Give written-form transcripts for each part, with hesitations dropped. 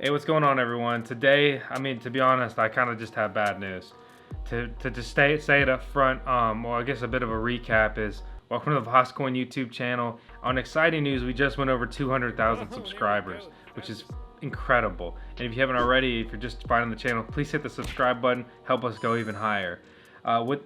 Hey, what's going on, everyone? Today, to be honest, I kind of just have bad news. To just say it up front, well, I guess a bit of a recap is, welcome to the VoskCoin YouTube channel. On exciting news, we just went over 200,000 subscribers, which is incredible. And if you haven't already, if you're just finding the channel, please hit the subscribe button, help us go even higher.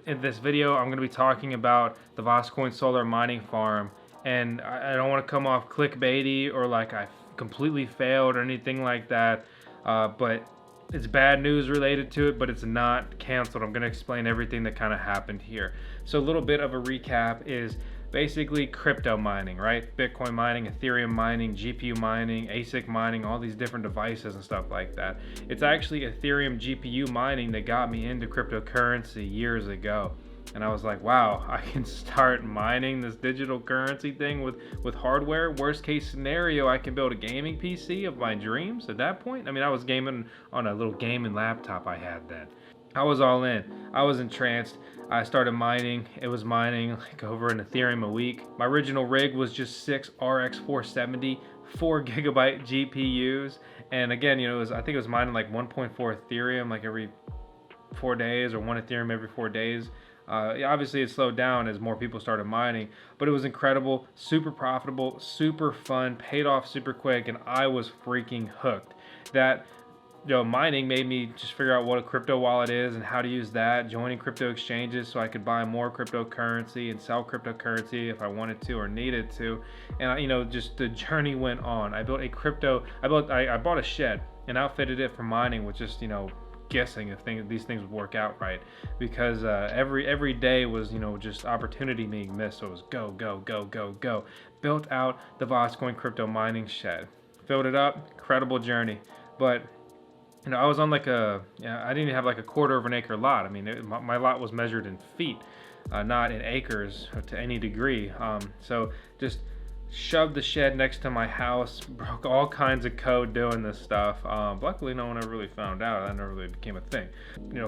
In this video, I'm going to be talking about the VoskCoin solar mining farm, and I don't want to come off clickbaity or like I completely failed or anything like that, but it's bad news related to it, but it's not canceled. I'm going to explain everything that kind of happened here. So a little bit of a recap is basically crypto mining, right? Bitcoin mining, Ethereum mining, GPU mining, ASIC mining, all these different devices and stuff like that. It's actually Ethereum GPU mining that got me into cryptocurrency years ago. And I was like, wow, I can start mining this digital currency thing with hardware. Worst case scenario, I can build a gaming PC of my dreams at that point. I was gaming on a little gaming laptop I had then. I was all in. I was entranced. I started mining. It was mining like over an Ethereum a week. My original rig was just 6 RX 470, 4 gigabyte GPUs. And again, I think it was mining like 1.4 Ethereum like every 4 days, or 1 Ethereum every 4 days. Obviously it slowed down as more people started mining, but it was incredible, super profitable, super fun, paid off super quick, and I was freaking hooked. That mining made me just figure out what a crypto wallet is and how to use that, joining crypto exchanges so I could buy more cryptocurrency and sell cryptocurrency if I wanted to or needed to. And just the journey went on. I built I bought a shed and outfitted it for mining with just guessing if these things would work out right, because every day was just opportunity being missed. So it was go. Built out the VoskCoin crypto mining shed, filled it up, incredible journey. But I was on I didn't even have like a quarter of an acre lot. My lot was measured in feet, not in acres to any degree. So just shoved the shed next to my house, broke all kinds of code doing this stuff. Luckily no one ever really found out. That never really became a thing.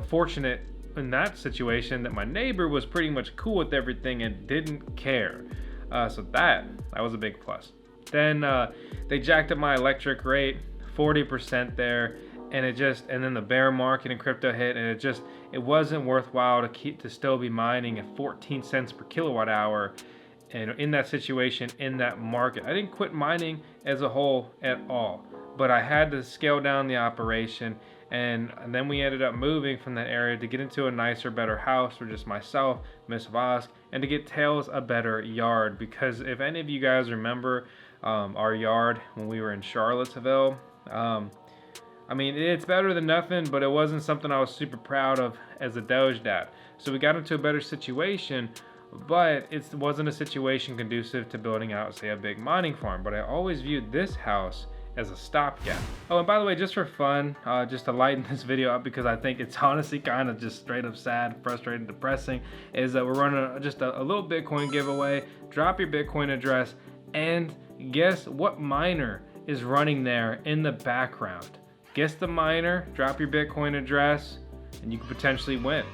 Fortunate in that situation that my neighbor was pretty much cool with everything and didn't care. So that was a big plus. Then they jacked up my electric rate 40% there, and then the bear market in crypto hit, and it wasn't worthwhile to still be mining at 14 cents per kilowatt hour. And in that situation, in that market, I didn't quit mining as a whole at all, but I had to scale down the operation. And then we ended up moving from that area to get into a nicer, better house for just myself, Miss Vosk, and to get Tails a better yard. Because if any of you guys remember our yard when we were in Charlottesville, it's better than nothing, but it wasn't something I was super proud of as a Doge dad. So we got into a better situation, but it wasn't a situation conducive to building out, say, a big mining farm. But I always viewed this house as a stopgap. Oh, and by the way, just for fun, just to lighten this video up, because I think it's honestly kind of just straight up sad, frustrating, depressing, is that we're running just a little Bitcoin giveaway. Drop your Bitcoin address, and guess what miner is running there in the background. Guess the miner, drop your Bitcoin address, and you could potentially win.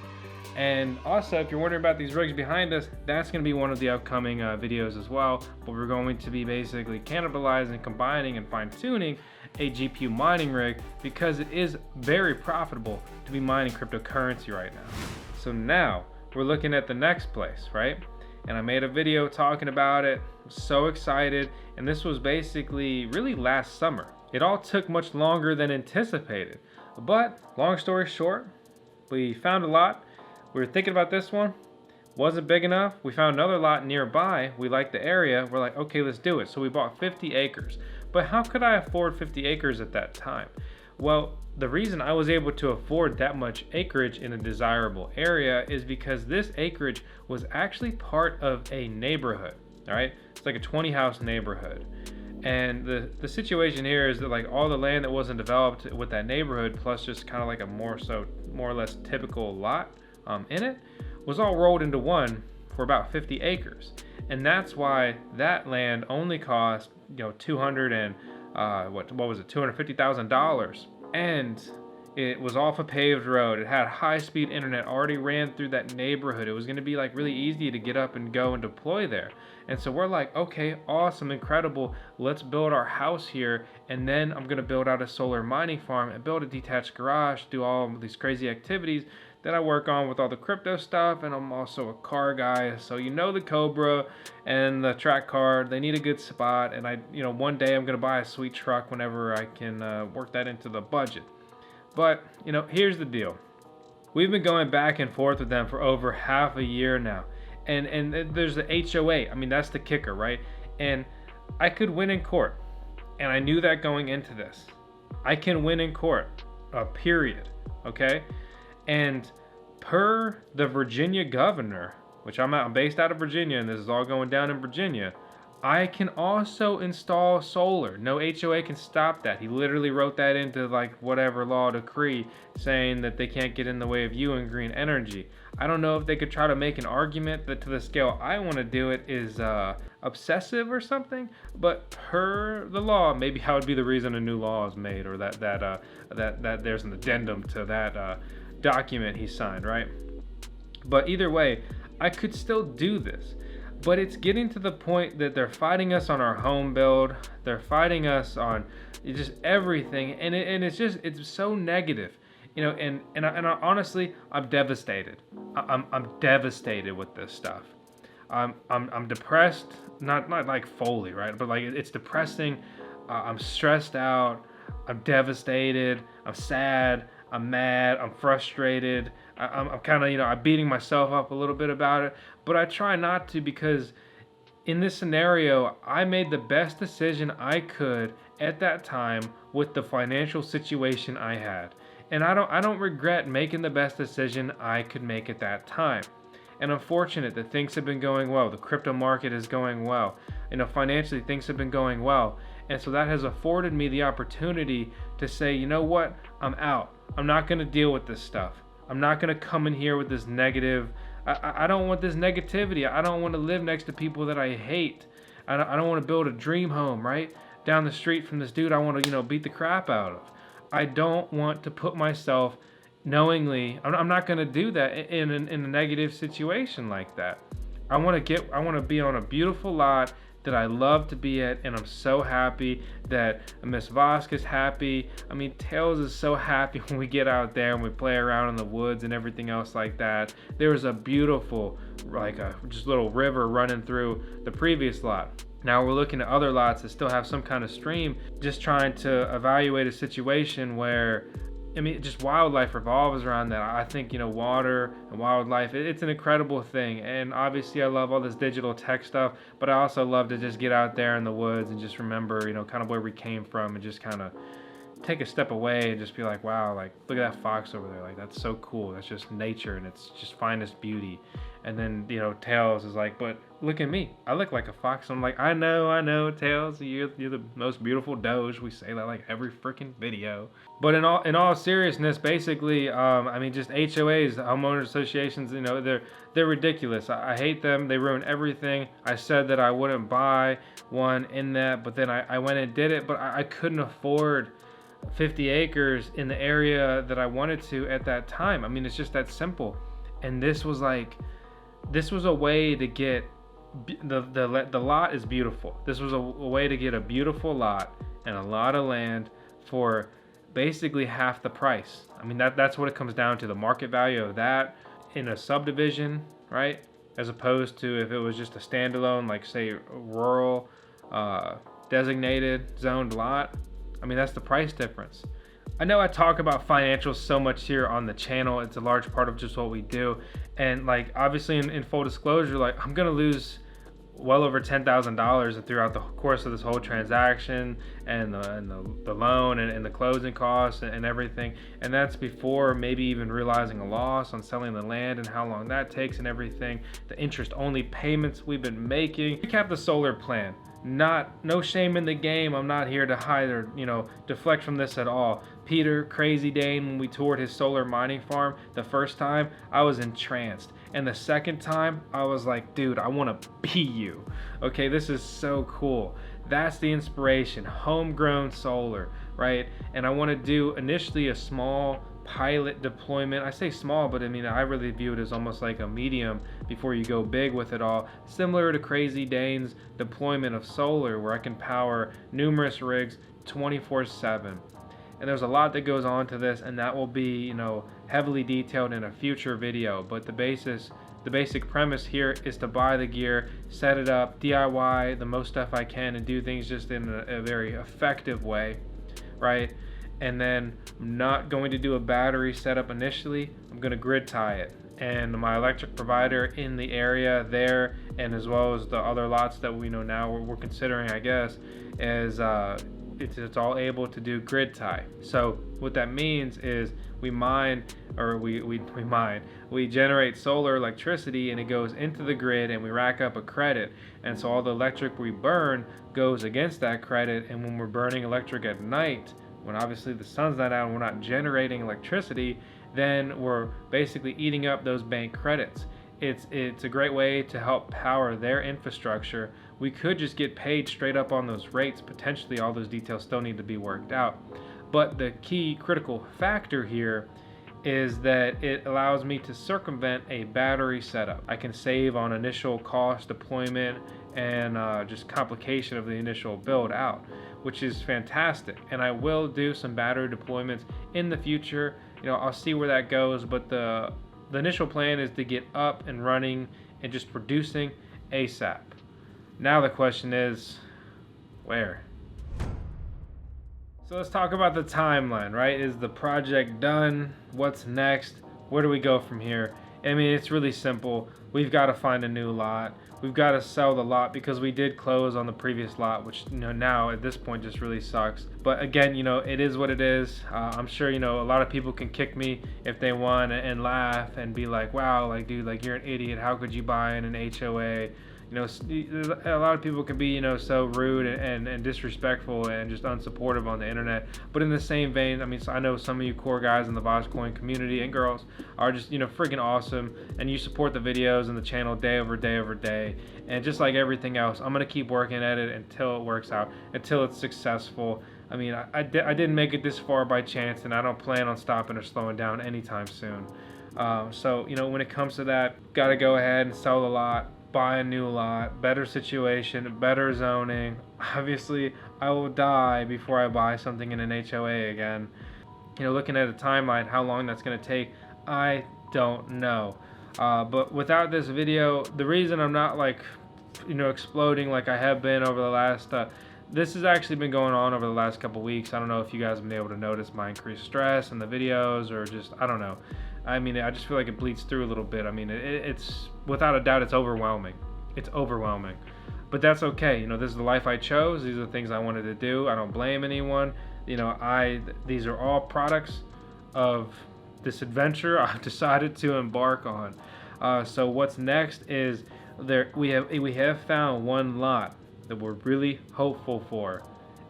And also, if you're wondering about these rigs behind us, that's going to be one of the upcoming videos as well. But we're going to be basically cannibalizing, combining, and fine-tuning a GPU mining rig, because it is very profitable to be mining cryptocurrency right now. So now we're looking at the next place, right? And I made a video talking about it. I'm so excited. And this was basically really last summer. It all took much longer than anticipated. But long story short, we found a lot. We were thinking about this one, wasn't big enough. We found another lot nearby. We liked the area. We're like, okay, let's do it. So we bought 50 acres. But how could I afford 50 acres at that time? Well, the reason I was able to afford that much acreage in a desirable area is because this acreage was actually part of a neighborhood. All right, it's like a 20 house neighborhood. And the situation here is that like all the land that wasn't developed with that neighborhood, plus just kind of like a more or less typical lot in it, was all rolled into one for about 50 acres. And that's why that land only cost $250,000, and it was off a paved road. It had high-speed internet, already ran through that neighborhood. It was going to be like really easy to get up and go and deploy there. And so we're like, okay, awesome, incredible. Let's build our house here. And then I'm going to build out a solar mining farm and build a detached garage, do all these crazy activities that I work on with all the crypto stuff. And I'm also a car guy. So, the Cobra and the track car, they need a good spot. And one day I'm going to buy a sweet truck whenever I can work that into the budget. But, here's the deal. We've been going back and forth with them for over half a year now. And there's the HOA. I mean, that's the kicker, right? And I could win in court. And I knew that going into this. I can win in court, period, okay? And per the Virginia governor, which I'm based out of Virginia, and this is all going down in Virginia, I can also install solar. No HOA can stop that. He literally wrote that into whatever law decree saying that they can't get in the way of you and green energy. I don't know if they could try to make an argument that to the scale I want to do it is obsessive or something, but per the law, maybe that would be the reason a new law is made, or that there's an addendum to that document he signed, right? But either way, I could still do this. But it's getting to the point that they're fighting us on our home build. They're fighting us on just everything, and it's so negative, And I honestly, I'm devastated. I'm devastated with this stuff. I'm depressed, not like fully, right? But it's depressing. I'm stressed out. I'm devastated. I'm sad. I'm mad. I'm frustrated. I'm kind of, I'm beating myself up a little bit about it, but I try not to, because in this scenario, I made the best decision I could at that time with the financial situation I had. And I don't regret making the best decision I could make at that time. And I'm fortunate that things have been going well. The crypto market is going well. Financially, things have been going well. And so that has afforded me the opportunity to say, you know what? I'm out. I'm not going to deal with this stuff. I'm not going to come in here with this negative. I don't want this negativity. I don't want to live next to people that I hate. I don't want to build a dream home right down the street from this dude I want to, beat the crap out of. I don't want to put myself knowingly. I'm not going to do that in a negative situation like that. I want to be on a beautiful lot that I love to be at, and I'm so happy that Miss Vosk is happy. I mean, Tails is so happy when we get out there and we play around in the woods and everything else like that. There was a beautiful, just little river running through the previous lot. Now we're looking at other lots that still have some kind of stream, just trying to evaluate a situation where, just wildlife revolves around that. I think, water and wildlife, it's an incredible thing. And obviously I love all this digital tech stuff, but I also love to just get out there in the woods and just remember, kind of where we came from, and just kind of take a step away and just be like, wow, look at that fox over there. That's so cool. That's just nature, and it's just finest beauty. And then, Tails is like, but look at me. I look like a fox. I'm like, I know, Tails. You're the most beautiful doge. We say that every freaking video. But in all seriousness, basically, just HOAs, homeowner associations, they're ridiculous. I hate them. They ruin everything. I said that I wouldn't buy one in that, but then I went and did it. But I couldn't afford 50 acres in the area that I wanted to at that time. It's just that simple. And this was a way to get the lot is beautiful. This was a way to get a beautiful lot and a lot of land for basically half the price. That's what it comes down to, the market value of that in a subdivision, right? As opposed to if it was just a standalone, say rural, designated, zoned lot. That's the price difference. I know I talk about financials so much here on the channel. It's a large part of just what we do. And obviously in full disclosure, I'm going to lose well over $10,000 throughout the course of this whole transaction, and the loan and the closing costs and everything. And that's before maybe even realizing a loss on selling the land and how long that takes and everything. The interest only payments we've been making. Recap the solar plan. No shame in the game. I'm not here to hide or deflect from this at all. Peter, CrazyDane, when we toured his solar mining farm the first time, I was entranced. And the second time, I was like, dude, I want to be you. Okay, this is so cool. That's the inspiration. Homegrown solar, right? And I want to do initially a small pilot deployment. I say small, but I mean, I really view it as almost like a medium before you go big with it all. Similar to CrazyDane's deployment of solar, where I can power numerous rigs 24/7. And there's a lot that goes on to this, and that will be, heavily detailed in a future video. But the basic premise here is to buy the gear, set it up, DIY the most stuff I can, and do things just in a very effective way, right? And then I'm not going to do a battery setup initially. I'm going to grid tie it. And my electric provider in the area there, and as well as the other lots that we know now we're considering, I guess, is it's all able to do grid tie. So what that means is we generate solar electricity, and it goes into the grid, and we rack up a credit. And so all the electric we burn goes against that credit. And when we're burning electric at night, when obviously the sun's not out and we're not generating electricity, then we're basically eating up those bank credits. It's a great way to help power their infrastructure. We could just get paid straight up on those rates. Potentially all those details still need to be worked out. But the key critical factor here is that it allows me to circumvent a battery setup. I can save on initial cost, deployment, and just complication of the initial build out, which is fantastic. And I will do some battery deployments in the future. I'll see where that goes, but the initial plan is to get up and running and just producing ASAP. Now the question is, where? So let's talk about the timeline, right? Is the project done? What's next? Where do we go from here? I mean, it's really simple. We've got to find a new lot. We've got to sell the lot because we did close on the previous lot, which now at this point just really sucks. But again, it is what it is. I'm sure a lot of people can kick me if they want and laugh and be like, wow, like dude, like you're an idiot. How could you buy in an HOA? A lot of people can be, so rude and disrespectful and just unsupportive on the internet. But in the same vein, I mean, so I know some of you core guys in the VoskCoin community and girls are just, freaking awesome, and you support the videos and the channel day over day over day. And just like everything else, I'm gonna keep working at it until it works out, until it's successful. I mean, I didn't make it this far by chance, and I don't plan on stopping or slowing down anytime soon. So when it comes to that, gotta go ahead and sell the lot, buy a new lot, better situation, better zoning. Obviously, I will die before I buy something in an HOA again. Looking at a timeline, how long that's going to take, I don't know. But without this video, the reason I'm not exploding like I have been over the last, this has actually been going on over the last couple weeks. I don't know if you guys have been able to notice my increased stress in the videos, or just, I don't know. I mean, I just feel like it bleeds through a little bit. I mean, it's without a doubt, it's overwhelming. It's overwhelming. But that's okay. This is the life I chose. These are the things I wanted to do. I don't blame anyone. These are all products of this adventure I've decided to embark on. So what's next is we have found one lot that we're really hopeful for,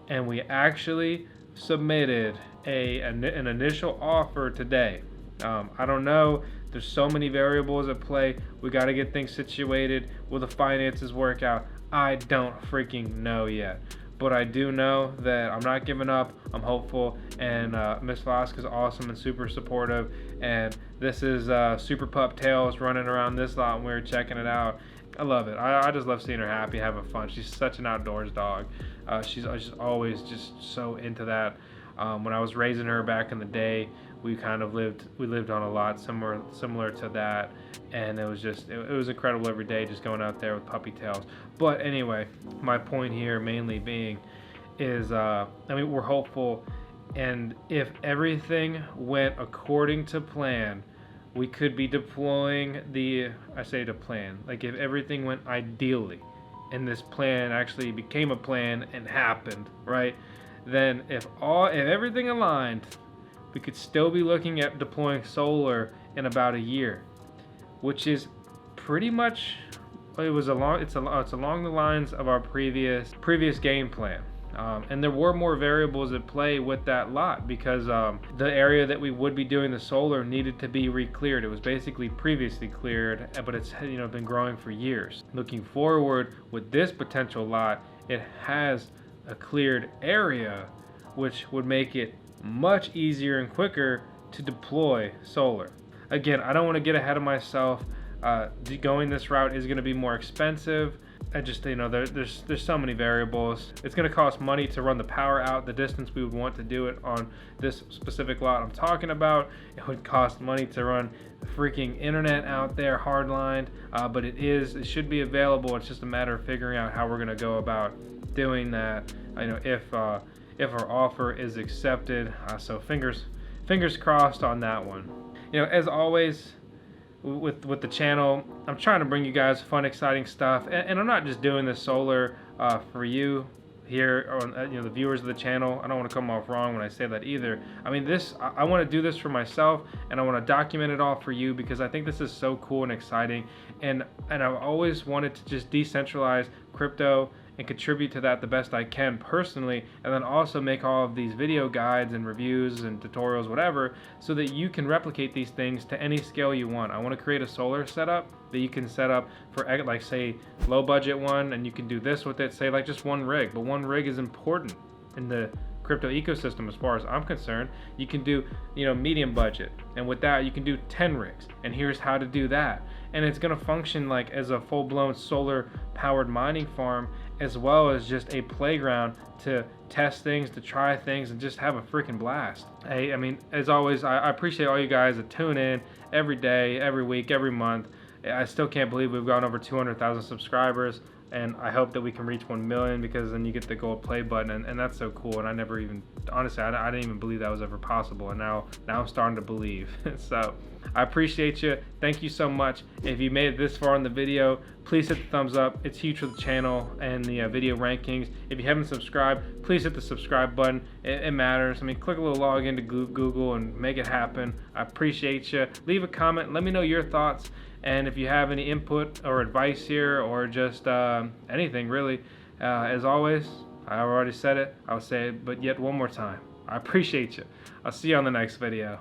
and we actually submitted an initial offer today. I don't know. There's so many variables at play. We got to get things situated. Will the finances work out? I don't freaking know yet. But I do know that I'm not giving up. I'm hopeful. And Miss Vosk is awesome and super supportive. And this is Super Pup Tails running around this lot, and we were checking it out. I love it. I just love seeing her happy, having fun. She's such an outdoors dog. She's always just so into that. When I was raising her back in the day, we lived on a lot similar to that, and it was incredible every day just going out there with puppy tails. But anyway, my point here mainly being is we're hopeful, and if everything went according to plan, we could be deploying if everything went ideally and this plan actually became a plan and happened, right? Then if everything aligned, we could still be looking at deploying solar in about a year, which is pretty much it's along the lines of our previous game plan. And there were more variables at play with that lot because the area that we would be doing the solar needed to be re-cleared. It was basically previously cleared, but it's been growing for years. Looking forward with this potential lot, it has a cleared area, which would make it much easier and quicker to deploy solar. Again, I don't want to get ahead of myself. Going this route is going to be more expensive. I just, there's so many variables. It's going to cost money to run the power out the distance we would want to do it on this specific lot I'm talking about. It would cost money to run freaking internet out there hardlined, but it should be available. It's just a matter of figuring out how we're going to go about doing that. If our offer is accepted. So fingers crossed on that one. As always, with the channel, I'm trying to bring you guys fun, exciting stuff, and I'm not just doing this solar for you here, or the viewers of the channel. I don't want to come off wrong when I say that either. I mean, I want to do this for myself, and I want to document it all for you because I think this is so cool and exciting, and I've always wanted to just decentralize crypto and contribute to that the best I can personally, and then also make all of these video guides and reviews and tutorials, whatever, so that you can replicate these things to any scale you want. I want to create a solar setup that you can set up for, like, say, low budget one, and you can do this with it, say like just one rig, but one rig is important in the crypto ecosystem as far as I'm concerned. You can do medium budget, and with that you can do 10 rigs, and here's how to do that, and it's going to function like as a full-blown solar powered mining farm, as well as just a playground to test things, to try things, and just have a freaking blast. Hey, I mean, as always, I appreciate all you guys that tune in every day, every week, every month. I still can't believe we've gone over 200,000 subscribers, and I hope that we can reach 1 million, because then you get the gold play button, and that's so cool. And I never even, honestly, I didn't even believe that was ever possible, and now I'm starting to believe. So I appreciate you. Thank you so much. If you made it this far in the video, please hit the thumbs up. It's huge for the channel and the video rankings. If you haven't subscribed, please hit the subscribe button. It matters. I mean, click a little login to Google and make it happen. I appreciate you. Leave a comment. Let me know your thoughts. And if you have any input or advice here, or just anything really, as always, I already said it. I'll say it, but yet one more time. I appreciate you. I'll see you on the next video.